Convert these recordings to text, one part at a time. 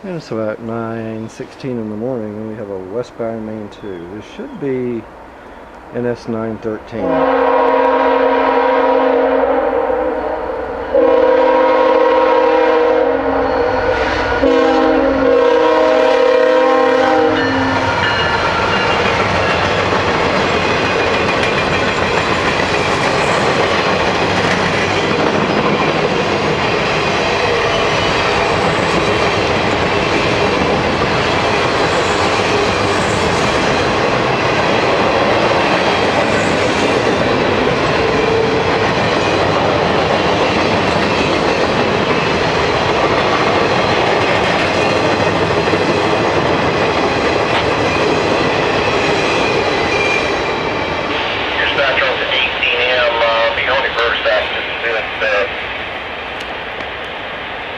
And it's about 9:16 in the morning, and we have a westbound main 2. This should be NS 913.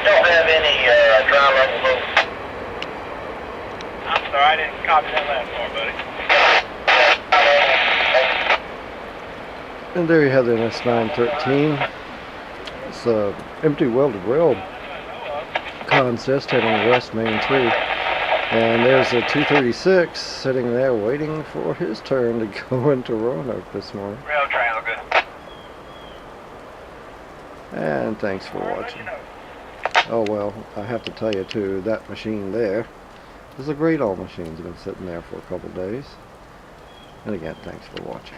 Don't have any dry level load. I'm sorry, I didn't copy that last part, buddy. And there you have the NS 913. It's a empty welded rail consist heading west main 2. And there's a 236 sitting there waiting for his turn to go into Roanoke this morning. Rail trail, good. And thanks for watching. Oh well, I have to tell you too, that machine there is a great old machine. It's been sitting there for a couple days. And again, thanks for watching.